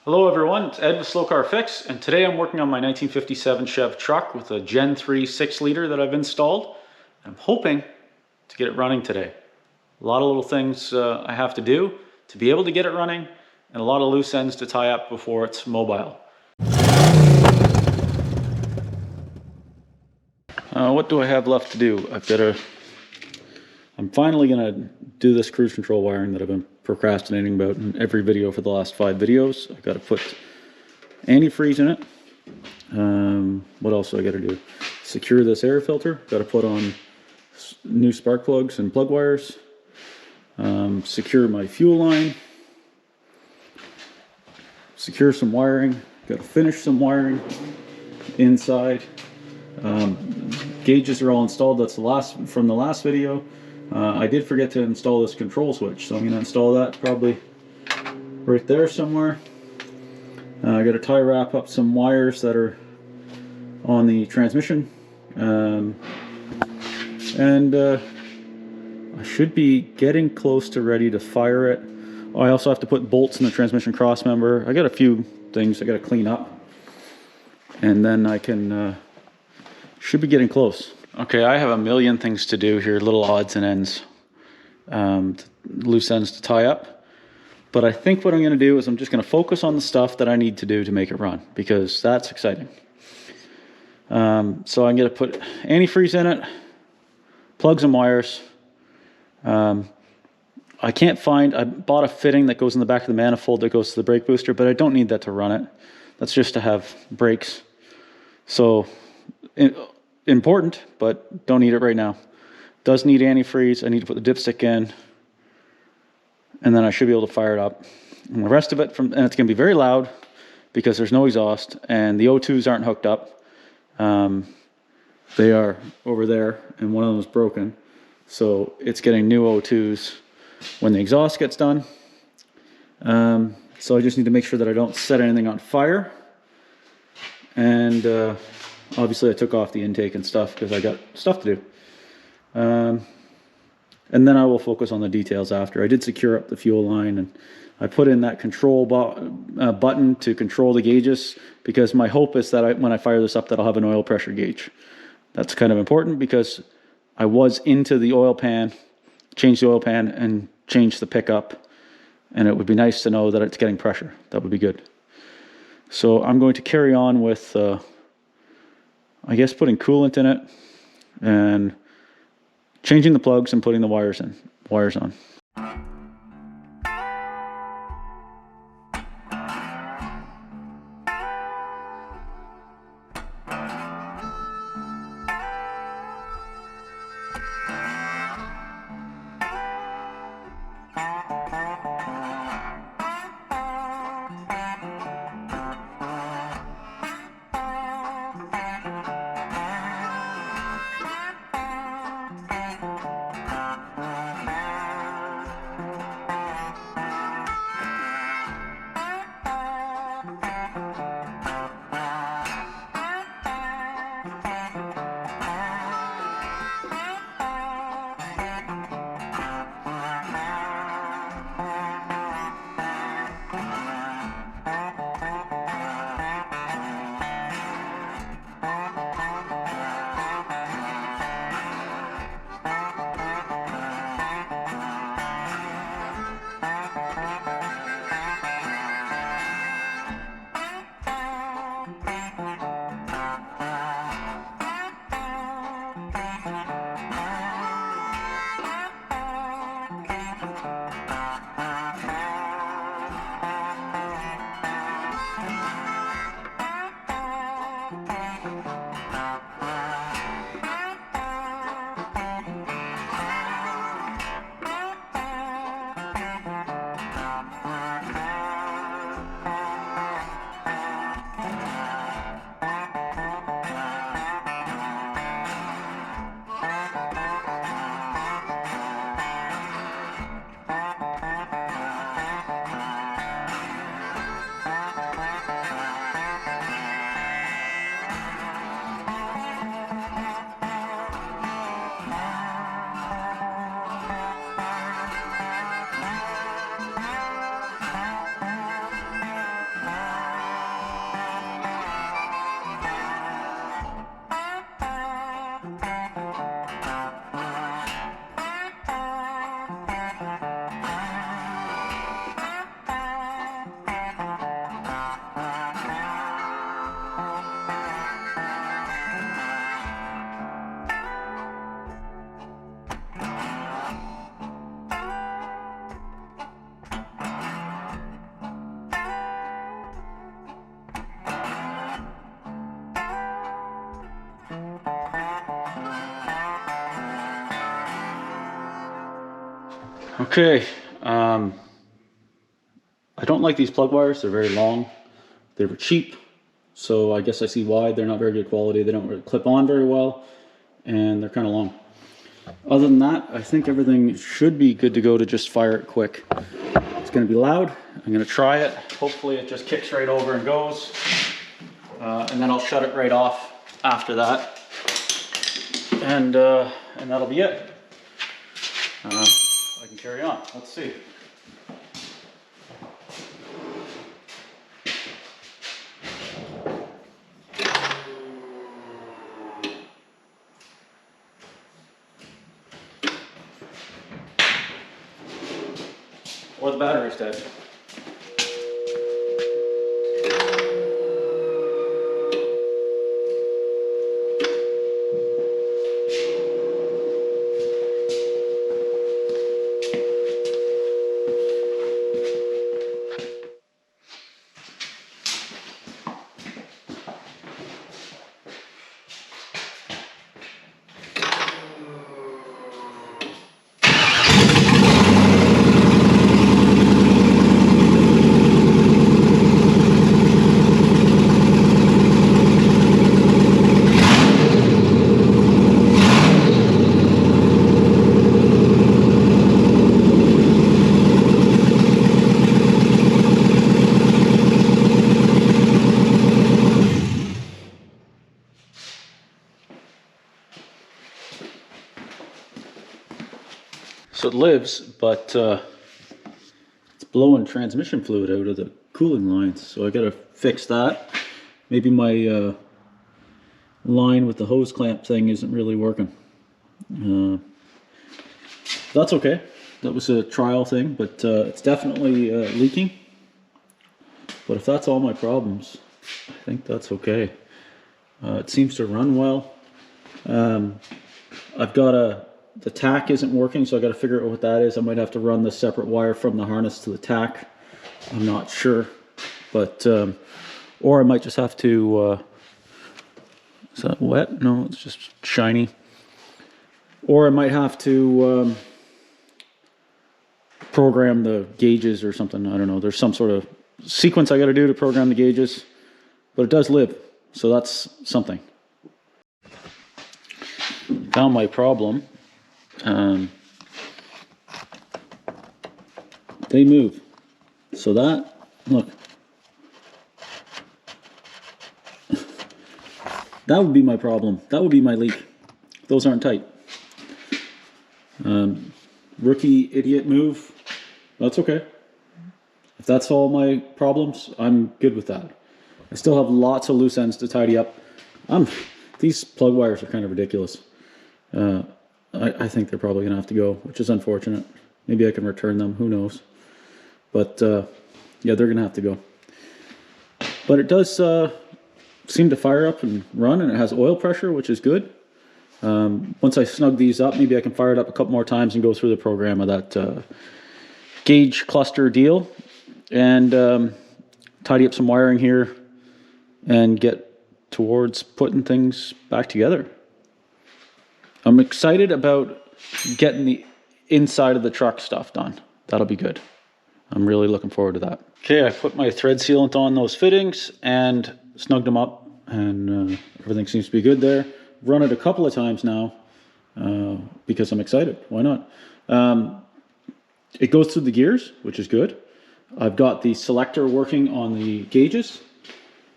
Hello everyone, it's Ed with Slow Car Fix, and today I'm working on my 1957 Chev truck with a Gen 3 6-liter that I've installed. I'm hoping to get it running today. A lot of little things I have to do to be able to get it running, and a lot of loose ends to tie up before it's mobile. What do I have left to do? I'm finally gonna do this cruise control wiring that I've been procrastinating about in every video for the last 5 videos. I've got to put antifreeze in it. What else do I got to do? Secure this air filter. Got to put on new spark plugs and plug wires. Secure my fuel line. Secure some wiring. Got to finish some wiring inside. Gauges are all installed. That's from the last video. I did forget to install this control switch, so I'm going to install that probably right there somewhere. I got to tie wrap up some wires that are on the transmission, and I should be getting close to ready to fire it. Oh, I also have to put bolts in the transmission cross member. I got a few things I got to clean up, and then I can should be getting close. Okay, I have a million things to do here, little odds and ends, loose ends to tie up. But I think what I'm going to do is I'm just going to focus on the stuff that I need to do to make it run, because that's exciting. So I'm going to put antifreeze in it, plugs and wires. I bought a fitting that goes in the back of the manifold that goes to the brake booster, but I don't need that to run it. That's just to have brakes. So important, but don't need it right now. Does need antifreeze. I need to put the dipstick in, and then I should be able to fire it up. And the rest of it, and it's going to be very loud because there's no exhaust, and the O2s aren't hooked up. They are over there, and one of them is broken. So it's getting new O2s when the exhaust gets done. So I just need to make sure that I don't set anything on fire. And obviously I took off the intake and stuff because I got stuff to do. And then I will focus on the details after. I did secure up the fuel line, and I put in that control button to control the gauges, because my hope is that when I fire this up, that I'll have an oil pressure gauge. That's kind of important because I was into the oil pan, changed the oil pan and changed the pickup, and it would be nice to know that it's getting pressure. That would be good. So I'm going to carry on with I guess putting coolant in it and changing the plugs and putting the wires on. Okay, I don't like these plug wires. They're very long. They were cheap, so I guess I see why. They're not very good quality. They don't really clip on very well, and they're kind of long. Other than that, I think everything should be good to go to just fire it quick. It's going to be loud. I'm going to try it. Hopefully it just kicks right over and goes. And then I'll shut it right off after that. And that'll be it. I can carry on. Let's see. Or the battery's dead. So it lives, but it's blowing transmission fluid out of the cooling lines. So I gotta fix that. Maybe my line with the hose clamp thing isn't really working. That's okay. That was a trial thing, but it's definitely leaking. But if that's all my problems, I think that's okay. It seems to run well. I've got the tack isn't working, so I got to figure out what that is. I might have to run the separate wire from the harness to the tack. I'm not sure, but or I might just have to. Is that wet? No, it's just shiny. Or I might have to program the gauges or something. I don't know. There's some sort of sequence I got to do to program the gauges, but it does live, so that's something. Found my problem. They move. So that, look. That would be my problem. That would be my leak. Those aren't tight. Rookie idiot move. That's okay. If that's all my problems, I'm good with that. I still have lots of loose ends to tidy up. These plug wires are kind of ridiculous. I think they're probably gonna have to go, which is unfortunate. Maybe I can return them, who knows. But yeah, they're gonna have to go. But it does seem to fire up and run, and it has oil pressure, which is good. Once I snug these up, maybe I can fire it up a couple more times and go through the program of that gauge cluster deal, and tidy up some wiring here and get towards putting things back together. I'm excited about getting the inside of the truck stuff done. That'll be good. I'm really looking forward to that. Okay, I put my thread sealant on those fittings and snugged them up, and everything seems to be good there. Run it a couple of times now because I'm excited. Why not? It goes through the gears, which is good. I've got the selector working on the gauges.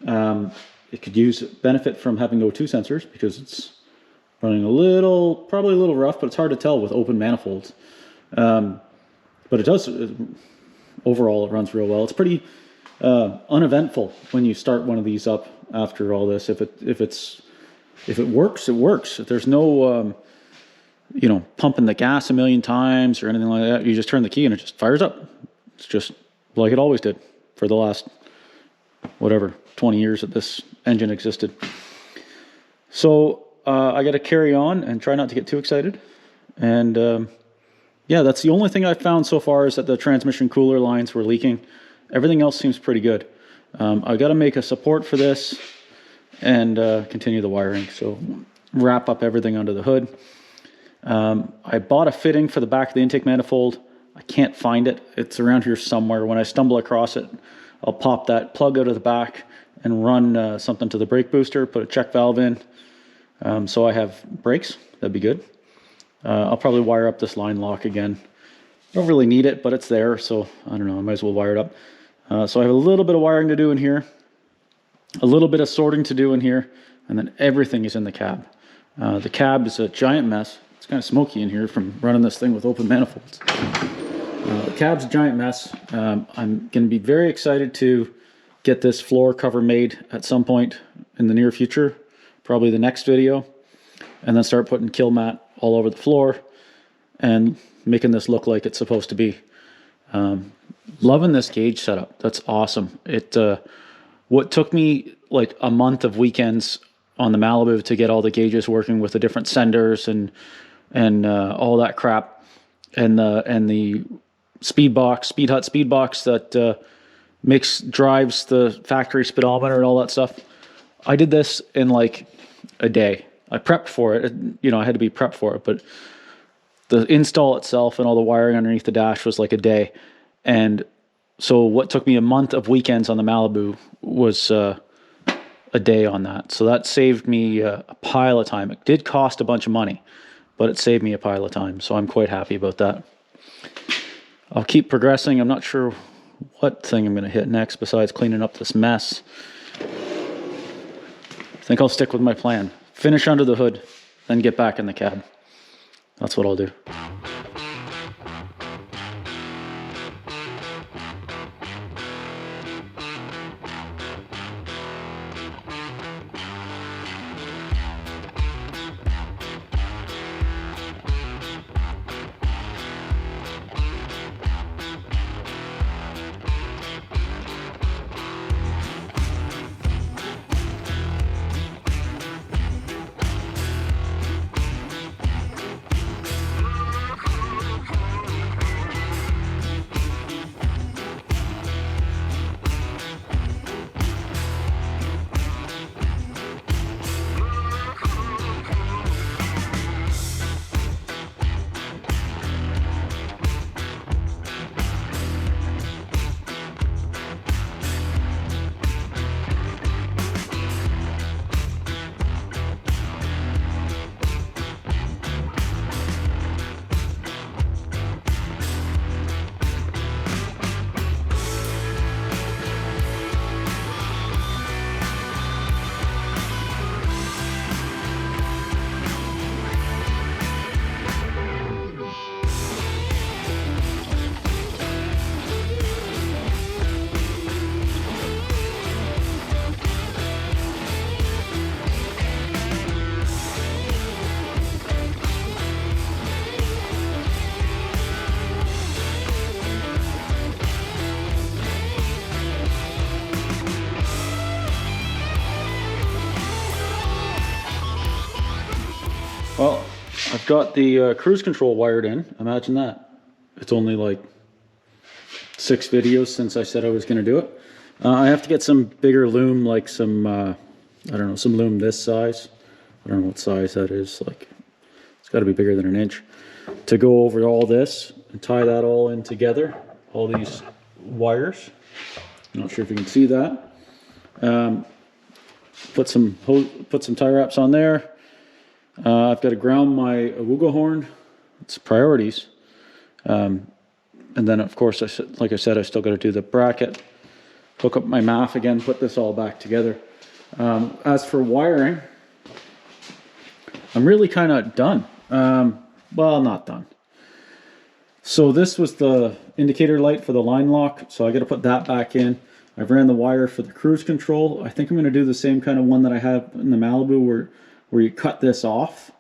It could use benefit from having O2 sensors because it's running probably a little rough, but it's hard to tell with open manifolds. But it does, overall it runs real well. It's pretty uneventful when you start one of these up after all this. If it works, it works. If there's no, pumping the gas a million times or anything like that, you just turn the key and it just fires up. It's just like it always did for the last, 20 years that this engine existed. So I got to carry on and try not to get too excited. And yeah, that's the only thing I've found so far, is that the transmission cooler lines were leaking. Everything else seems pretty good. I got to make a support for this and continue the wiring. So wrap up everything under the hood. I bought a fitting for the back of the intake manifold. I can't find it. It's around here somewhere. When I stumble across it, I'll pop that plug out of the back and run something to the brake booster, put a check valve in, so I have brakes. That'd be good. I'll probably wire up this line lock again. Don't really need it, but it's there, so I don't know, I might as well wire it up. So I have a little bit of wiring to do in here, a little bit of sorting to do in here, and then everything is in the cab. The cab is a giant mess. It's kind of smoky in here from running this thing with open manifolds. The cab's a giant mess. I'm going to be very excited to get this floor cover made at some point in the near future, probably the next video, and then start putting kill mat all over the floor and making this look like it's supposed to be. Loving this gauge setup. That's awesome. What took me like a month of weekends on the Malibu to get all the gauges working with the different senders and all that crap, and the speed hut speed box that drives the factory speedometer and all that stuff. I did this in like a day. I prepped for it. You know, I had to be prepped for it, but the install itself and all the wiring underneath the dash was like a day. And so what took me a month of weekends on the Malibu was a day on that. So that saved me a pile of time. It did cost a bunch of money, but it saved me a pile of time. So I'm quite happy about that. I'll keep progressing. I'm not sure what thing I'm going to hit next besides cleaning up this mess. I think I'll stick with my plan. Finish under the hood, then get back in the cab. That's what I'll do. Well, I've got the cruise control wired in. Imagine that. It's only like 6 videos since I said I was going to do it. I have to get some bigger loom, like some, I don't know, some loom this size. I don't know what size that is. Like, it's got to be bigger than 1 inch. To go over all this and tie that all in together. All these wires. I'm not sure if you can see that. Put some tie wraps on there. I've got to ground my awuga horn. It's priorities. And then, of course, like I said, I still got to do the bracket, hook up my MAF again, put this all back together. As for wiring, I'm really kind of done. Well, not done. So this was the indicator light for the line lock, so I got to put that back in. I've ran the wire for the cruise control. I think I'm going to do the same kind of one that I have in the Malibu where you cut this off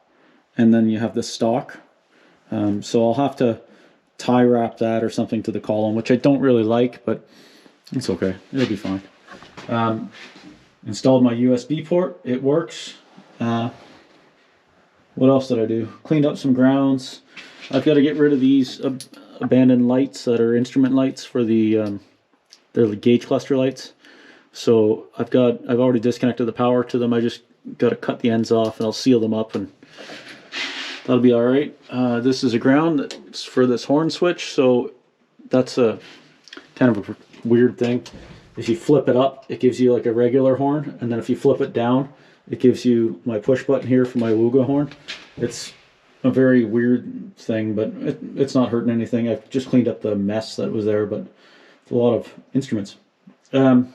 and then you have the stock. So I'll have to tie wrap that or something to the column, which I don't really like, but it's okay. It'll be fine. Installed my USB port. It works. What else did I do? Cleaned up some grounds. I've got to get rid of these abandoned lights that are instrument lights for they're the gauge cluster lights. So I've already disconnected the power to them. I just got to cut the ends off and I'll seal them up and that'll be all right. This is a ground that It's for this horn switch, so that's a kind of a weird thing. If you flip it up, it gives you like a regular horn, and then if you flip it down, it gives you my push button here for my Wooga horn. It's a very weird thing, but it's not hurting anything. I've just cleaned up the mess that was there, but it's a lot of instruments. And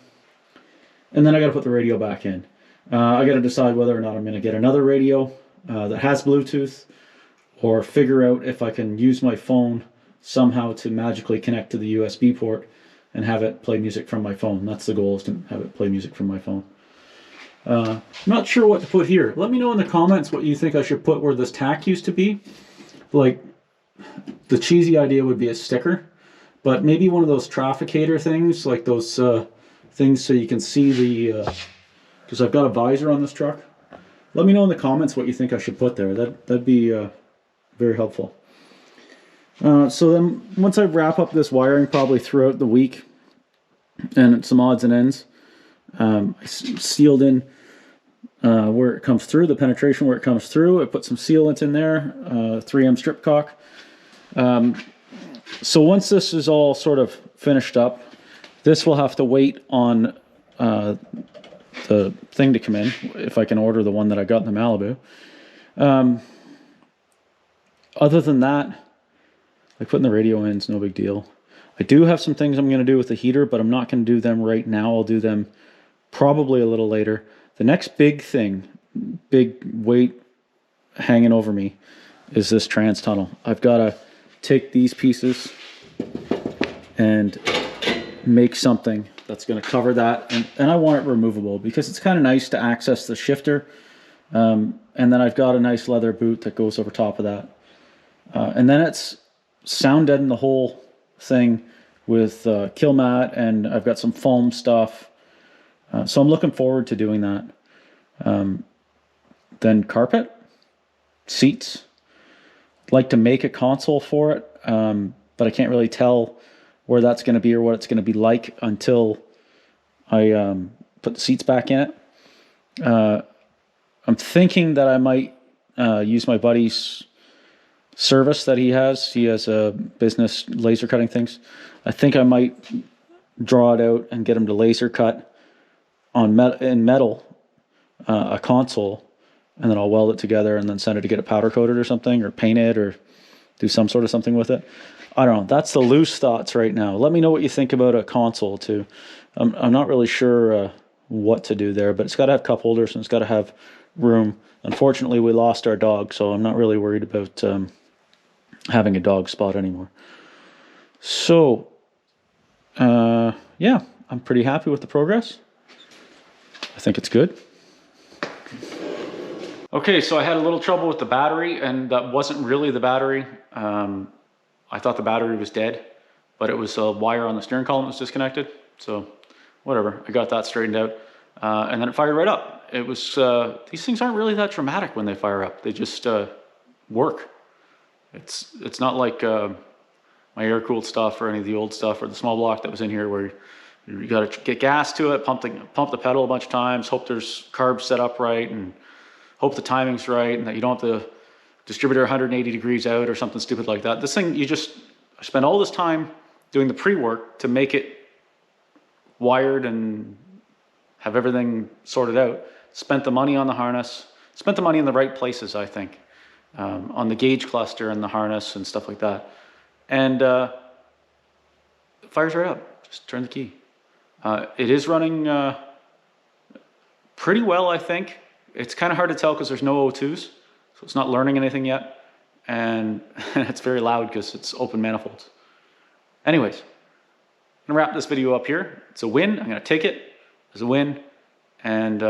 then I got to put the radio back in. I got to decide whether or not I'm going to get another radio that has Bluetooth, or figure out if I can use my phone somehow to magically connect to the USB port and have it play music from my phone. That's the goal, is to have it play music from my phone. Not sure what to put here. Let me know in the comments what you think I should put where this tack used to be. Like, the cheesy idea would be a sticker, but maybe one of those trafficator things, like those things so you can see the, because I've got a visor on this truck. Let me know in the comments what you think I should put there. That'd be very helpful. So then once I wrap up this wiring probably throughout the week and some odds and ends, I sealed in where it comes through, the penetration where it comes through. I put some sealant in there, 3M strip caulk. So once this is all sort of finished up, this will have to wait on the thing to come in, if I can order the one that I got in the Malibu. Other than that, like putting the radio in is no big deal. I do have some things I'm going to do with the heater, but I'm not going to do them right now. I'll do them probably a little later. The next big thing, big weight hanging over me, is this trans tunnel. I've got to take these pieces and make something that's going to cover that, and I want it removable because it's kind of nice to access the shifter. And then I've got a nice leather boot that goes over top of that. And then it's sound deaden the whole thing with kill mat, and I've got some foam stuff. So I'm looking forward to doing that. Then carpet, seats. I'd like to make a console for it, but I can't really tell where that's going to be or what it's going to be like until I put the seats back in it. I'm thinking that I might use my buddy's service that he has. He has a business laser cutting things. I think I might draw it out and get him to laser cut on metal a console, and then I'll weld it together and then send it to get it powder coated or something, or paint it, or do some sort of something with it. I don't know. That's the loose thoughts right now. Let me know what you think about a console too. I'm not really sure what to do there, but it's got to have cup holders and it's got to have room. Unfortunately, we lost our dog, so I'm not really worried about having a dog spot anymore. So, yeah, I'm pretty happy with the progress. I think it's good. Okay, so I had a little trouble with the battery, and that wasn't really the battery. I thought the battery was dead, but it was a wire on the steering column that was disconnected. So, whatever, I got that straightened out. And then it fired right up. It was, these things aren't really that dramatic when they fire up. They just work. It's not like my air-cooled stuff or any of the old stuff or the small block that was in here where you got to get gas to it, pump the pedal a bunch of times, hope there's carbs set up right, and hope the timing's right, and that you don't have the distributor 180 degrees out or something stupid like that. This thing, I spent all this time doing the pre-work to make it wired and have everything sorted out. Spent the money on the harness, spent the money in the right places, I think, on the gauge cluster and the harness and stuff like that. And it fires right up. Just turn the key. It is running pretty well, I think. It's kind of hard to tell because there's no O2s, so it's not learning anything yet. And it's very loud because it's open manifolds. Anyways, I'm going to wrap this video up here. It's a win. I'm going to take it as a win and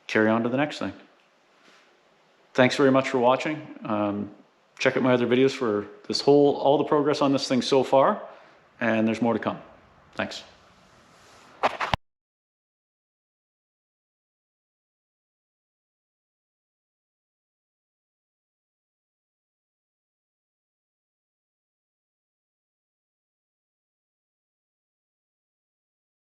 carry on to the next thing. Thanks very much for watching. Check out my other videos for all the progress on this thing so far, and there's more to come. Thanks.